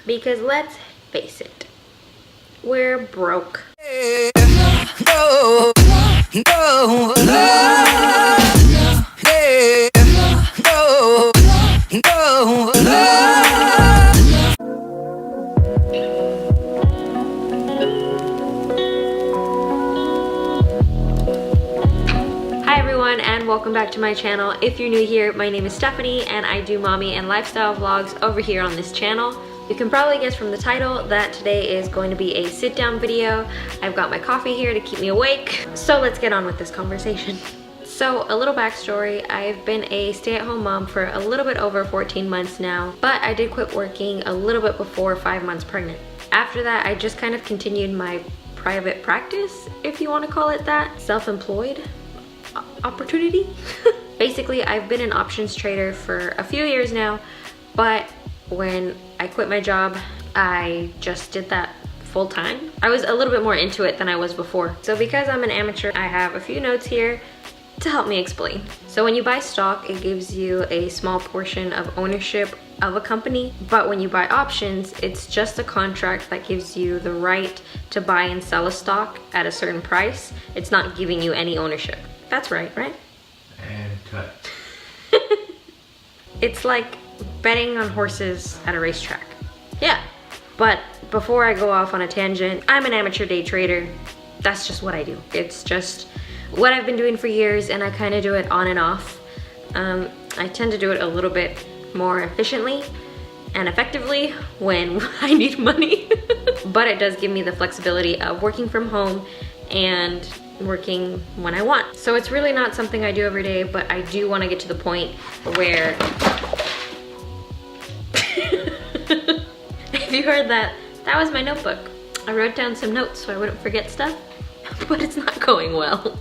Because let's face it, we're broke. Hi everyone, and welcome back to my channel. If you're new here, my name is Stephanie and I do mommy and lifestyle vlogs over here on this channel. You can probably guess from the title that today is going to be a sit down video. I've got my coffee here to keep me awake. So let's get on with this conversation. So a little backstory, I've been a stay-at-home mom for a little bit over 14 months now, but I did quit working a little bit before 5 months pregnant. After that, I just kind of continued my private practice, if you want to call it that, self-employed opportunity. Basically, I've been an options trader for a few years now, but when I quit my job, I just did that full time. I was a little bit more into it than I was before. So because I'm an amateur, I have a few notes here to help me explain. So when you buy stock, it gives you a small portion of ownership of a company, but when you buy options, it's just a contract that gives you the right to buy and sell a stock at a certain price. It's not giving you any ownership. That's right? And cut. It's like betting on horses at a racetrack. Yeah, but before I go off on a tangent, I'm an amateur day trader. That's just what I do. It's just what I've been doing for years, and I kind of do it on and off. I tend to do it a little bit more efficiently and effectively when I need money. But it does give me the flexibility of working from home and working when I want. So it's really not something I do every day, but I do want to get to the point where if you heard that, that was my notebook. I wrote down some notes so I wouldn't forget stuff, but it's not going well.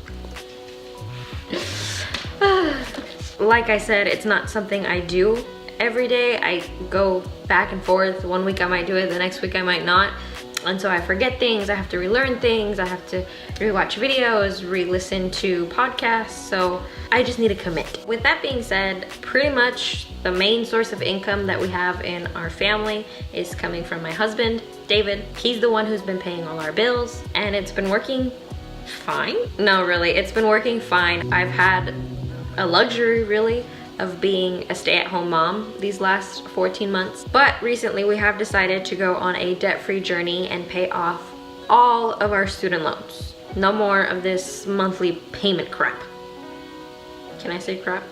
Like I said, it's not something I do every day. I go back and forth. One week I might do it, the next week I might not. And so I forget things, I have to relearn things, I have to rewatch videos, re-listen to podcasts, so I just need to commit. With that being said, pretty much the main source of income that we have in our family is coming from my husband, David. He's the one who's been paying all our bills, and it's been working fine. No, really, it's been working fine. I've had a luxury, really, of being a stay-at-home mom these last 14 months. But recently we have decided to go on a debt-free journey and pay off all of our student loans. No more of this monthly payment crap. Can I say crap?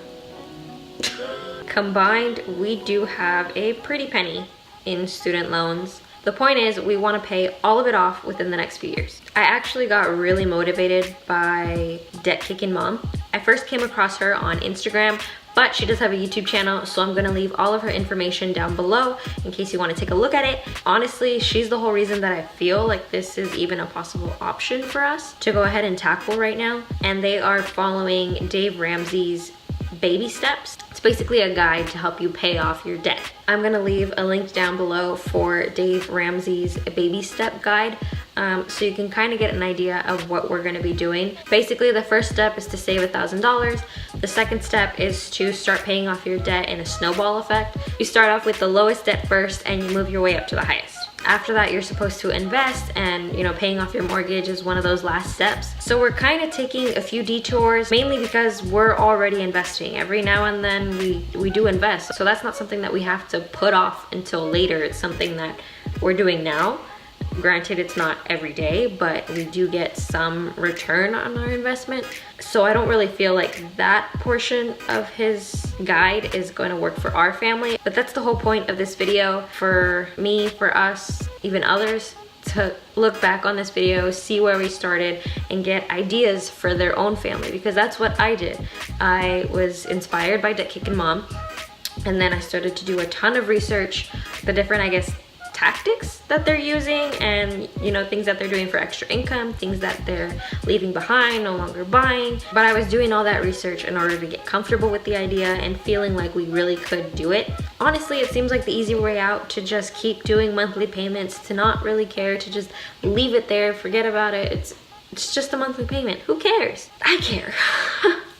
Combined, we do have a pretty penny in student loans. The point is, we want to pay all of it off within the next few years. I actually got really motivated by DebtKickinMom. I first came across her on Instagram, but she does have a YouTube channel, so I'm gonna leave all of her information down below in case you wanna take a look at it. Honestly, she's the whole reason that I feel like this is even a possible option for us to go ahead and tackle right now. And they are following Dave Ramsey's baby steps. It's basically a guide to help you pay off your debt. I'm gonna leave a link down below for Dave Ramsey's baby step guide, so you can kind of get an idea of what we're gonna be doing. Basically, the first step is to save $1,000. The second step is to start paying off your debt in a snowball effect. You start off with the lowest debt first and you move your way up to the highest. After that, you're supposed to invest, and paying off your mortgage is one of those last steps. So we're kind of taking a few detours, mainly because we're already investing. Every now and then we do invest. So that's not something that we have to put off until later. It's something that we're doing now. Granted, it's not every day, but we do get some return on our investment. So I don't really feel like that portion of his guide is going to work for our family. But that's the whole point of this video, for me, for us, even others, to look back on this video, see where we started, and get ideas for their own family, because that's what I did. I was inspired by DebtKickinMom, and then I started to do a ton of research, the different, I guess, tactics that they're using, and things that they're doing for extra income, things that they're leaving behind, no longer buying. But I was doing all that research in order to get comfortable with the idea and feeling like we really could do it. Honestly, it seems like the easy way out to just keep doing monthly payments, to not really care, to just leave it there, forget about it. It's just a monthly payment. Who cares? I care.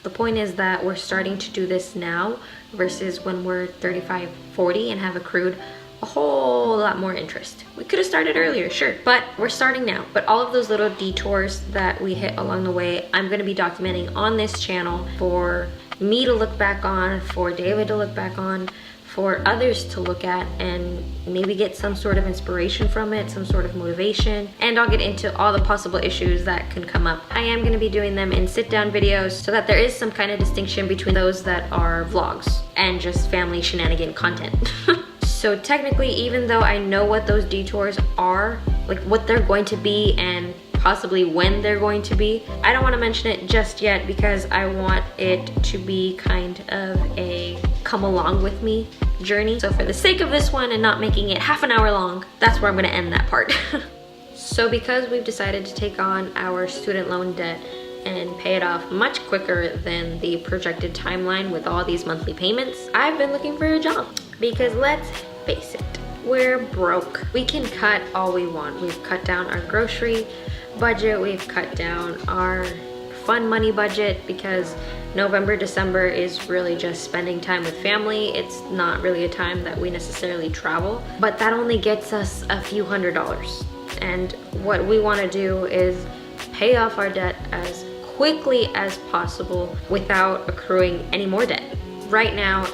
The point is that we're starting to do this now versus when we're 35, 40 and have accrued a whole lot more interest. We could have started earlier, sure, but we're starting now. But all of those little detours that we hit along the way, I'm gonna be documenting on this channel for me to look back on, for David to look back on, for others to look at and maybe get some sort of inspiration from it, some sort of motivation. And I'll get into all the possible issues that can come up. I am gonna be doing them in sit-down videos so that there is some kind of distinction between those that are vlogs and just family shenanigan content. So technically, even though I know what those detours are, like what they're going to be and possibly when they're going to be, I don't want to mention it just yet because I want it to be kind of a come along with me journey. So for the sake of this one and not making it half an hour long, that's where I'm going to end that part. So because we've decided to take on our student loan debt and pay it off much quicker than the projected timeline with all these monthly payments, I've been looking for a job. Because let's face it, we're broke. We can cut all we want. We've cut down our grocery budget, we've cut down our fun money budget because November, December is really just spending time with family. It's not really a time that we necessarily travel, but that only gets us a few $100s. And what we want to do is pay off our debt as quickly as possible without accruing any more debt. Right now,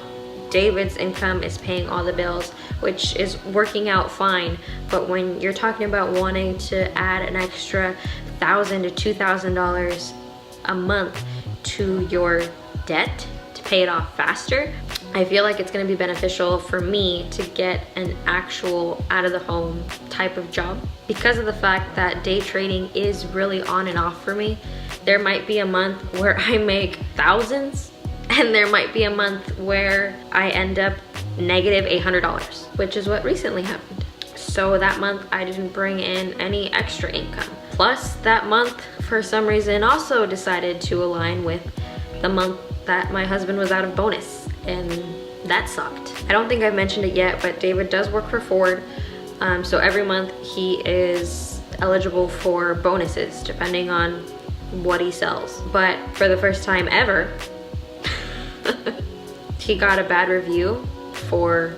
David's income is paying all the bills, which is working out fine. But when you're talking about wanting to add an extra $1,000 to $2,000 a month to your debt to pay it off faster, I feel like it's gonna be beneficial for me to get an actual out of the home type of job. Because of the fact that day trading is really on and off for me, there might be a month where I make thousands, and there might be a month where I end up negative $800, which is what recently happened. So that month I didn't bring in any extra income. Plus that month, for some reason, also decided to align with the month that my husband was out of bonus, and that sucked. I don't think I've mentioned it yet, but David does work for Ford. So every month he is eligible for bonuses depending on what he sells. But for the first time ever, he got a bad review for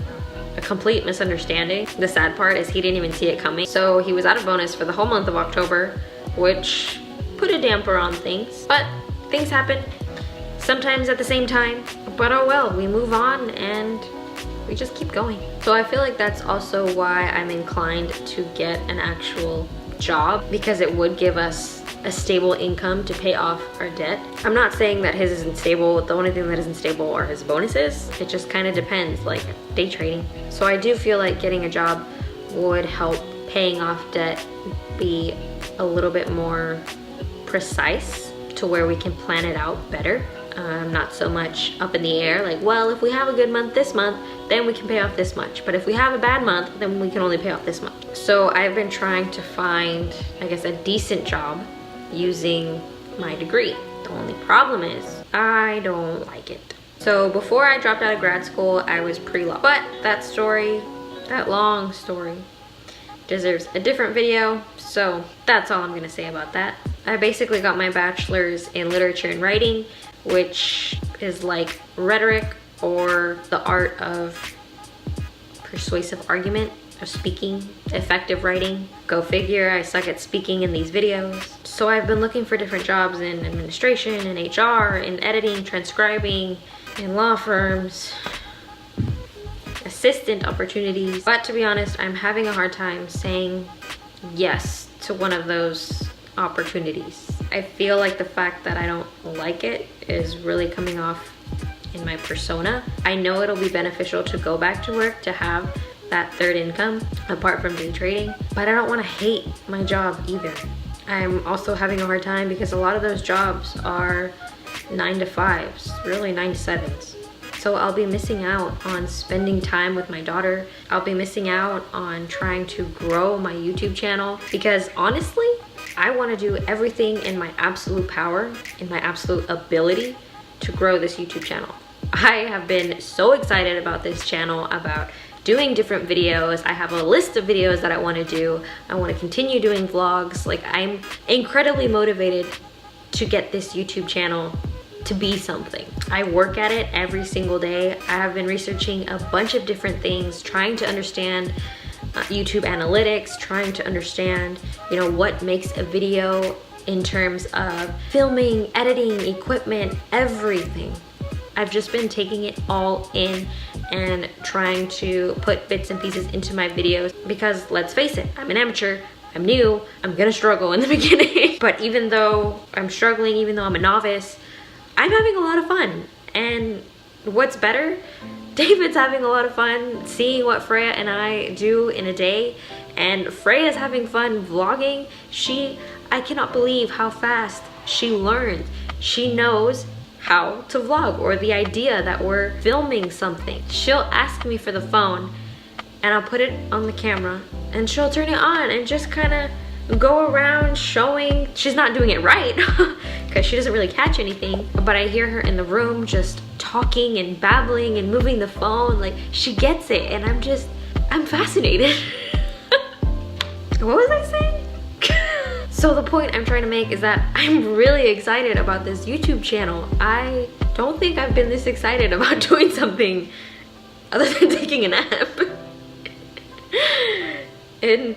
a complete misunderstanding. The sad part is he didn't even see it coming. So he was out of bonus for the whole month of October, which put a damper on things. But things happen, sometimes at the same time. But oh well, we move on and we just keep going. So I feel like that's also why I'm inclined to get an actual job, because it would give us a stable income to pay off our debt. I'm not saying that his isn't stable. The only thing that isn't stable are his bonuses. It just kind of depends, like day trading. So I do feel like getting a job would help paying off debt be a little bit more precise to where we can plan it out better. Not so much up in the air, like, well, if we have a good month this month, then we can pay off this much. But if we have a bad month, then we can only pay off this much. So I've been trying to find, I guess, a decent job using my degree. The only problem is I don't like it. So before I dropped out of grad school, I was pre-law. But that story, that long story, deserves a different video. So that's all I'm gonna say about that. I basically got my bachelor's in literature and writing, which is like rhetoric or the art of persuasive argument, of speaking, effective writing. Go figure, I suck at speaking in these videos. So I've been looking for different jobs in administration, in HR, in editing, transcribing, in law firms, assistant opportunities. But to be honest, I'm having a hard time saying yes to one of those opportunities. I feel like the fact that I don't like it is really coming off in my persona. I know it'll be beneficial to go back to work, to have that third income apart from day trading, but I don't want to hate my job either. I'm also having a hard time because a lot of those jobs are 9 to 5s, really 9 to 7s. So I'll be missing out on spending time with my daughter. I'll be missing out on trying to grow my YouTube channel, because honestly, I want to do everything in my absolute power, in my absolute ability to grow this YouTube channel. I have been so excited about this channel, about doing different videos. I have a list of videos that I want to do. I want to continue doing vlogs. Like, I'm incredibly motivated to get this YouTube channel to be something. I work at it every single day. I have been researching a bunch of different things, trying to understand YouTube analytics, trying to understand, you know, what makes a video in terms of filming, editing, equipment, everything. I've just been taking it all in and trying to put bits and pieces into my videos because let's face it, I'm an amateur, I'm new, I'm gonna struggle in the beginning. But even though I'm struggling, even though I'm a novice, I'm having a lot of fun. And what's better, David's having a lot of fun seeing what Freya and I do in a day. And Freya's having fun vlogging. I cannot believe how fast she learned. She knows how to vlog, or the idea that we're filming something. She'll ask me for the phone and I'll put it on the camera and she'll turn it on and just kind of go around showing. She's not doing it right because she doesn't really catch anything, but I hear her in the room just talking and babbling and moving the phone. Like, she gets it, and I'm fascinated. What was I saying? So the point I'm trying to make is that I'm really excited about this YouTube channel. I don't think I've been this excited about doing something other than taking a nap in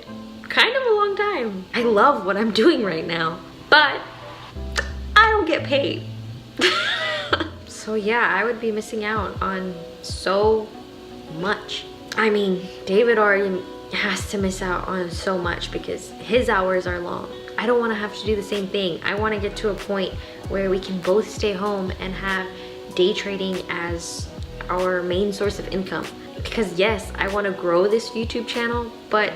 kind of a long time. I love what I'm doing right now, but I don't get paid. So yeah, I would be missing out on so much. I mean, David already has to miss out on so much because his hours are long. I don't want to have to do the same thing. I want to get to a point where we can both stay home and have day trading as our main source of income. Because yes, I want to grow this YouTube channel, but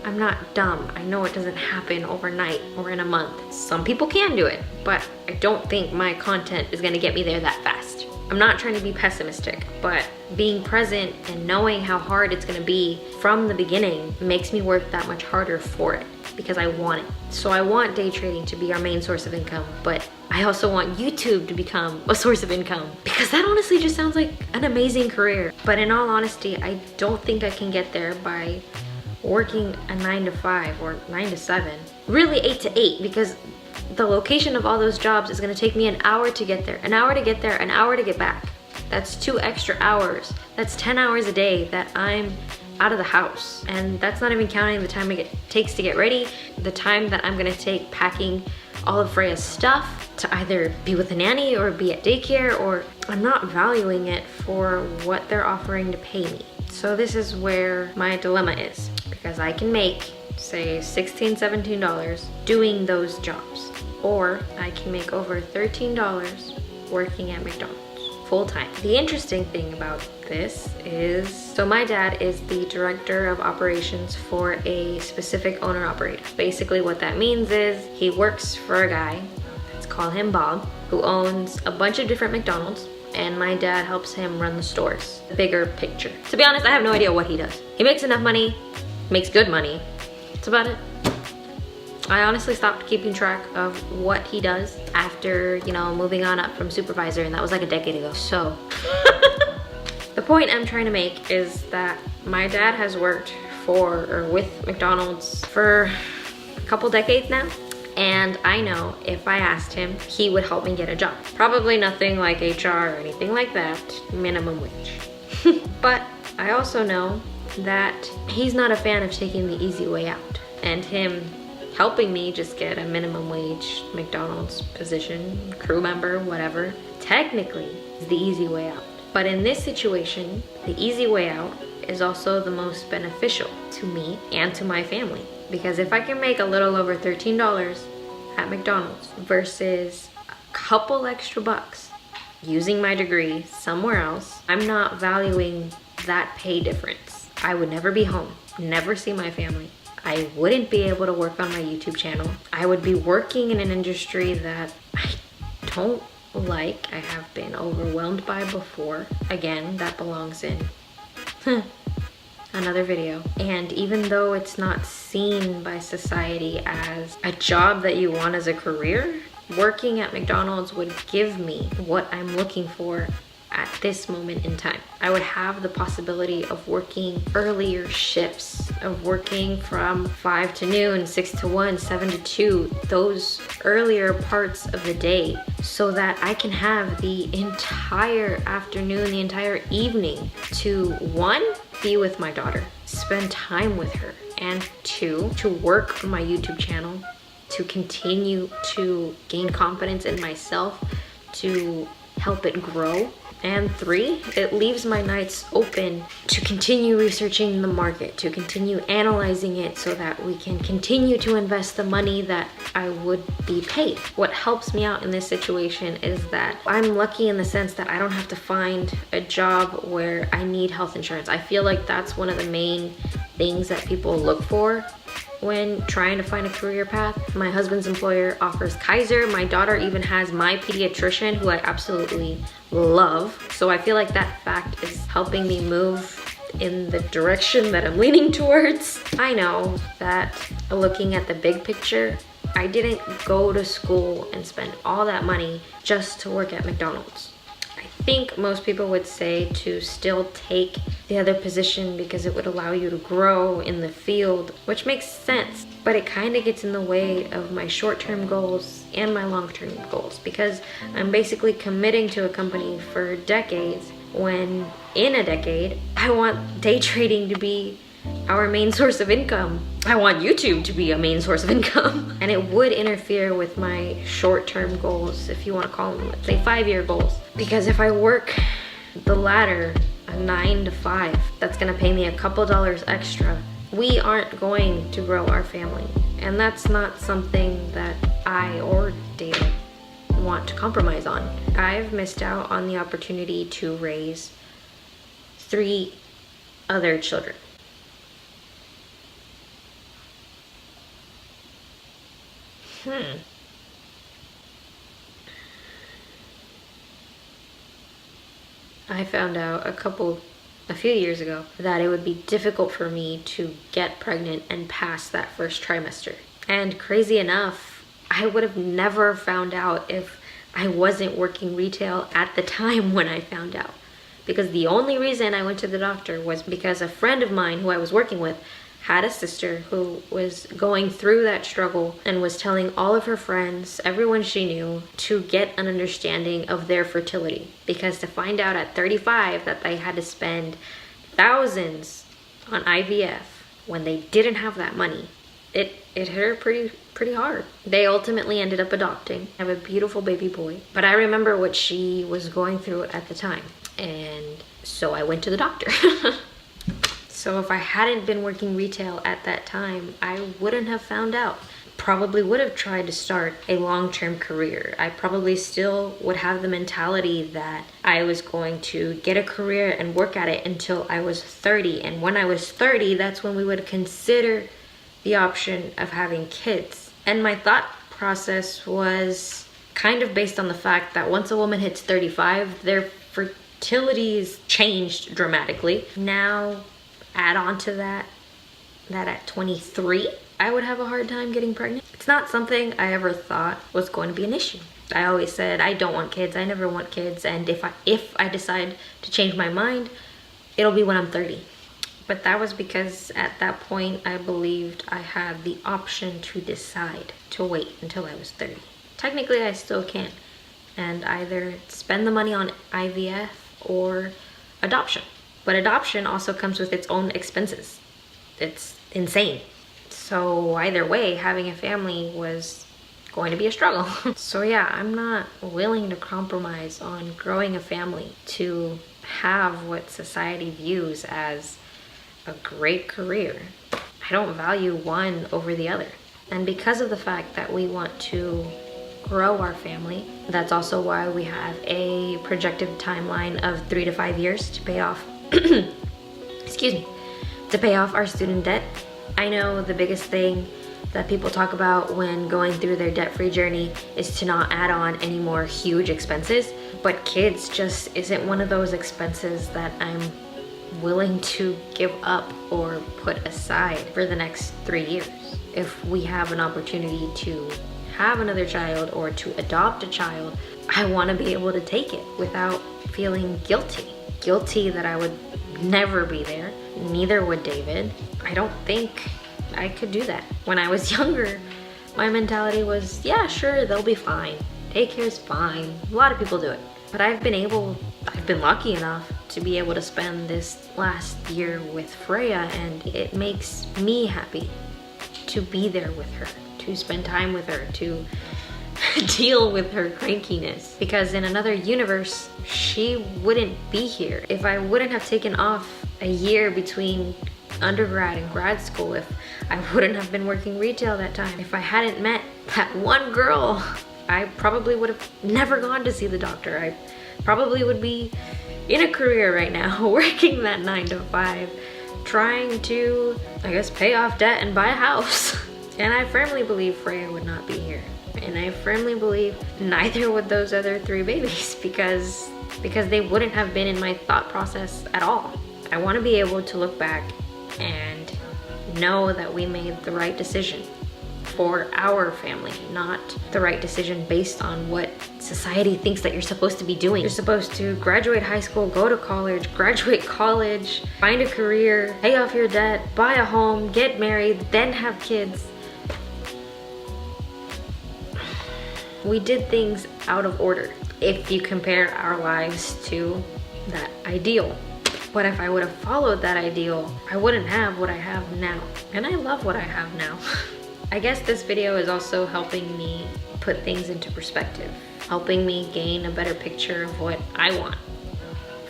I'm not dumb. I know it doesn't happen overnight or in a month. Some people can do it, but I don't think my content is gonna get me there that fast. I'm not trying to be pessimistic, but being present and knowing how hard it's gonna be from the beginning makes me work that much harder for it because I want it. So I want day trading to be our main source of income, but I also want YouTube to become a source of income because that honestly just sounds like an amazing career. But in all honesty, I don't think I can get there by working a 9 to 5 or 9 to 7. Really 8 to 8, because the location of all those jobs is gonna take me an hour to get there, an hour to get there, an hour to get back. That's 2 extra hours. That's 10 hours a day that I'm out of the house. And that's not even counting the time it takes to get ready, the time that I'm gonna take packing all of Freya's stuff to either be with a nanny or be at daycare, or I'm not valuing it for what they're offering to pay me. So this is where my dilemma is, because I can make, say, $16, $17 doing those jobs, or I can make over $13 working at McDonald's full-time. The interesting thing about this is, so my dad is the director of operations for a specific owner-operator. Basically what that means is he works for a guy, let's call him Bob, who owns a bunch of different McDonald's, and my dad helps him run the stores. The bigger picture. To be honest, I have no idea what he does. He makes enough money, makes good money. That's about it. I honestly stopped keeping track of what he does after, you know, moving on up from supervisor, and that was like a decade ago. So the point I'm trying to make is that my dad has worked for or with McDonald's for a couple decades now. And I know if I asked him, he would help me get a job. Probably nothing like HR or anything like that, minimum wage. But I also know that he's not a fan of taking the easy way out. And him helping me just get a minimum wage McDonald's position, crew member, whatever, technically is the easy way out. But in this situation, the easy way out is also the most beneficial to me and to my family. Because if I can make a little over $13 at McDonald's versus a couple extra bucks using my degree somewhere else, I'm not valuing that pay difference. I would never be home, never see my family. I wouldn't be able to work on my YouTube channel. I would be working in an industry that I don't like, I have been overwhelmed by before. Again, that belongs in another video. And even though it's not seen by society as a job that you want as a career, working at McDonald's would give me what I'm looking for at this moment in time. I would have the possibility of working earlier shifts, of working from 5 to noon, 6 to 1, 7 to 2, those earlier parts of the day, so that I can have the entire afternoon, the entire evening to, one, be with my daughter, spend time with her, and two, to work on my YouTube channel, to continue to gain confidence in myself, to help it grow. And three, it leaves my nights open to continue researching the market, to continue analyzing it so that we can continue to invest the money that I would be paid. What helps me out in this situation is that I'm lucky in the sense that I don't have to find a job where I need health insurance. I feel like that's one of the main things that people look for when trying to find a career path. My husband's employer offers Kaiser. My daughter even has my pediatrician, who I absolutely love. So I feel like that fact is helping me move in the direction that I'm leaning towards. I know that looking at the big picture, I didn't go to school and spend all that money just to work at McDonald's. I think most people would say to still take the other position because it would allow you to grow in the field, which makes sense, but it kind of gets in the way of my short-term goals and my long-term goals, because I'm basically committing to a company for decades when in a decade I want day trading to be our main source of income. I want YouTube to be a main source of income. And it would interfere with my short-term goals, if you want to call them, let's say 5-year goals. Because if I work the ladder, a 9 to 5, that's gonna pay me a couple dollars extra, we aren't going to grow our family. And that's not something that I or David want to compromise on. I've missed out on the opportunity to raise 3 other children. I found out a few years ago that it would be difficult for me to get pregnant and pass that first trimester. And crazy enough, I would have never found out if I wasn't working retail at the time when I found out. Because the only reason I went to the doctor was because a friend of mine who I was working with had a sister who was going through that struggle and was telling all of her friends, everyone she knew, to get an understanding of their fertility. Because to find out at 35 that they had to spend thousands on IVF when they didn't have that money, it hit her pretty hard. They ultimately ended up adopting. I have a beautiful baby boy. But I remember what she was going through at the time. And so I went to the doctor. So if I hadn't been working retail at that time, I wouldn't have found out. Probably would have tried to start a long-term career. I probably still would have the mentality that I was going to get a career and work at it until I was 30. And when I was 30, that's when we would consider the option of having kids. And my thought process was kind of based on the fact that once a woman hits 35, their fertility's changed dramatically. Now, add on to that at 23, I would have a hard time getting pregnant. It's not something I ever thought was going to be an issue. I always said, I don't want kids, I never want kids, and if I decide to change my mind, it'll be when I'm 30. But that was because at that point, I believed I had the option to decide to wait until I was 30. Technically, I still can, and either spend the money on IVF or adoption. But adoption also comes with its own expenses. It's insane. So either way, having a family was going to be a struggle. So yeah, I'm not willing to compromise on growing a family to have what society views as a great career. I don't value one over the other. And because of the fact that we want to grow our family, that's also why we have a projected timeline of 3 to 5 years to pay off excuse me, to pay off our student debt. I know the biggest thing that people talk about when going through their debt-free journey is to not add on any more huge expenses, but kids just isn't one of those expenses that I'm willing to give up or put aside for the next 3 years. If we have an opportunity to have another child or to adopt a child, I want to be able to take it without feeling guilty. Guilty that I would never be there. Neither would David. I don't think I could do that. When I was younger, my mentality was, yeah, sure, they'll be fine. Daycare's fine. A lot of people do it. But I've been lucky enough to be able to spend this last year with Freya, and it makes me happy to be there with her, to spend time with her, to deal with her crankiness. Because in another universe, she wouldn't be here. If I wouldn't have taken off a year between undergrad and grad school, if I wouldn't have been working retail that time, if I hadn't met that one girl, I probably would have never gone to see the doctor. I probably would be in a career right now, working that 9 to 5, trying to, I guess, pay off debt and buy a house. And I firmly believe Freya would not be here. And I firmly believe neither would those other 3 babies, because they wouldn't have been in my thought process at all. I want to be able to look back and know that we made the right decision for our family, not the right decision based on what society thinks that you're supposed to be doing. You're supposed to graduate high school, go to college, graduate college, find a career, pay off your debt, buy a home, get married, then have kids. We did things out of order if you compare our lives to that ideal. What if I would have followed that ideal? I wouldn't have what I have now. And I love what I have now. I guess this video is also helping me put things into perspective, helping me gain a better picture of what I want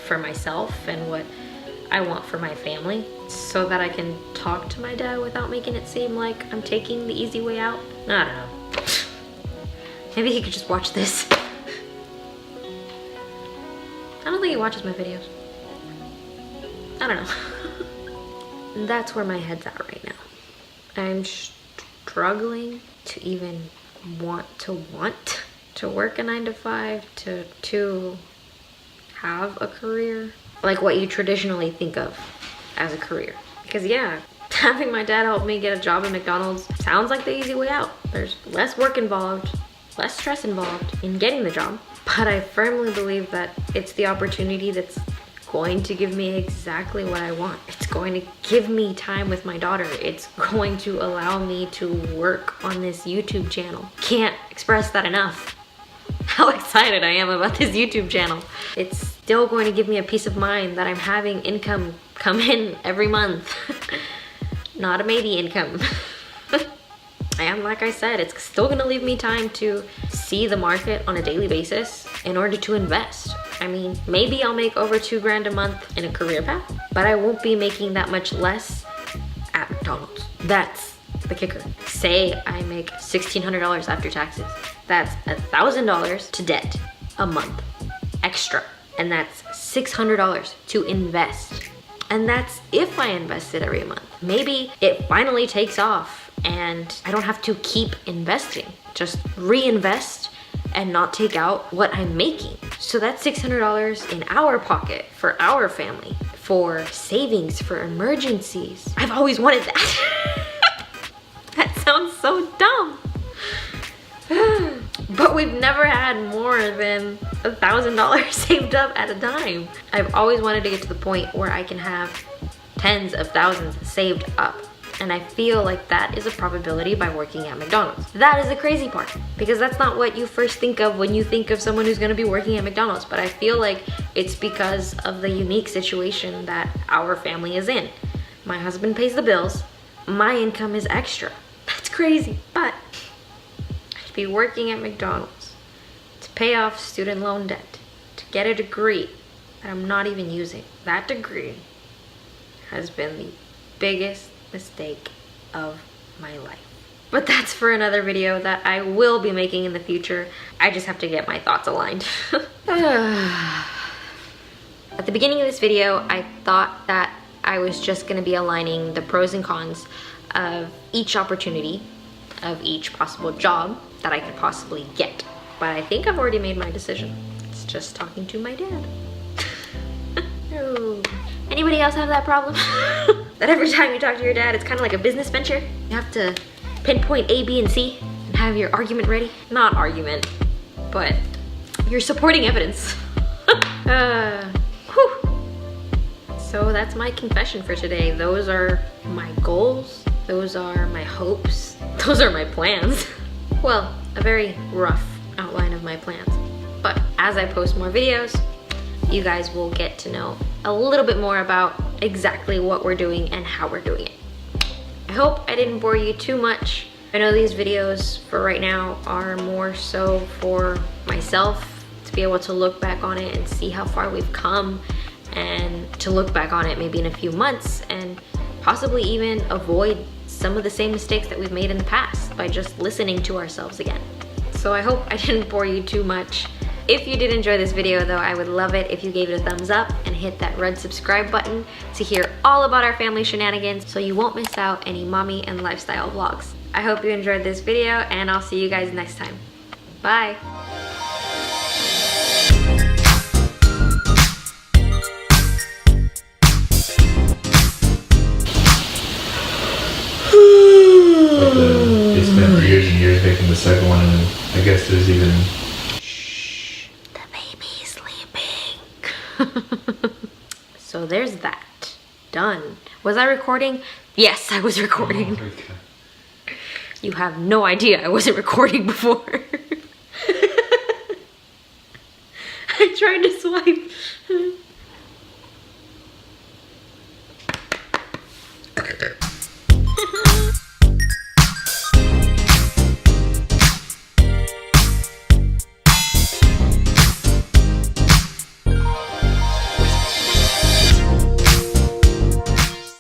for myself and what I want for my family, so that I can talk to my dad without making it seem like I'm taking the easy way out. I don't know. Maybe he could just watch this. I don't think he watches my videos. I don't know. That's where my head's at right now. I'm struggling to even want to work a 9 to 5, to have a career, like what you traditionally think of as a career. Because yeah, having my dad help me get a job at McDonald's sounds like the easy way out. There's less work involved, less stress involved in getting the job, but I firmly believe that it's the opportunity that's going to give me exactly what I want. It's going to give me time with my daughter. It's going to allow me to work on this YouTube channel. Can't express that enough. How excited I am about this YouTube channel. It's still going to give me a peace of mind that I'm having income come in every month. Not a maybe income. And like I said, it's still gonna leave me time to see the market on a daily basis in order to invest. I mean, maybe I'll make over $2 grand a month in a career path, but I won't be making that much less at McDonald's. That's the kicker. Say I make $1,600 after taxes. That's $1,000 to debt a month extra. And that's $600 to invest. And that's if I invest it every month. Maybe it finally takes off and I don't have to keep investing. Just reinvest and not take out what I'm making. So that's $600 in our pocket for our family, for savings, for emergencies. I've always wanted that. That sounds so dumb. But we've never had more than $1,000 saved up at a time. I've always wanted to get to the point where I can have tens of thousands saved up. And I feel like that is a probability by working at McDonald's. That is the crazy part, because that's not what you first think of when you think of someone who's gonna be working at McDonald's. But I feel like it's because of the unique situation that our family is in. My husband pays the bills, my income is extra. That's crazy, but I'd be working at McDonald's to pay off student loan debt, to get a degree that I'm not even using. That degree has been the biggest mistake of my life. But that's for another video that I will be making in the future. I just have to get my thoughts aligned. At the beginning of this video, I thought that I was just gonna be aligning the pros and cons of each opportunity, of each possible job that I could possibly get. But I think I've already made my decision. It's just talking to my dad. Oh. Anybody else have that problem? That every time you talk to your dad, it's kind of like a business venture? You have to pinpoint A, B, and C and have your argument ready? Not argument, but your supporting evidence. Whew. So that's my confession for today. Those are my goals. Those are my hopes. Those are my plans. Well, a very rough outline of my plans. But as I post more videos, you guys will get to know a little bit more about exactly what we're doing and how we're doing it. I hope I didn't bore you too much. I know these videos for right now are more so for myself to be able to look back on it and see how far we've come, and to look back on it maybe in a few months and possibly even avoid some of the same mistakes that we've made in the past by just listening to ourselves again. So I hope I didn't bore you too much. If you did enjoy this video though, I would love it if you gave it a thumbs up and hit that red subscribe button to hear all about our family shenanigans so you won't miss out any mommy and lifestyle vlogs. I hope you enjoyed this video and I'll see you guys next time. Bye. They spent years and years making the second one, and I guess there's even... The baby's sleeping. So there's that. Done. Was I recording? Yes, I was recording. Oh my God. You have no idea I wasn't recording before. I tried to swipe.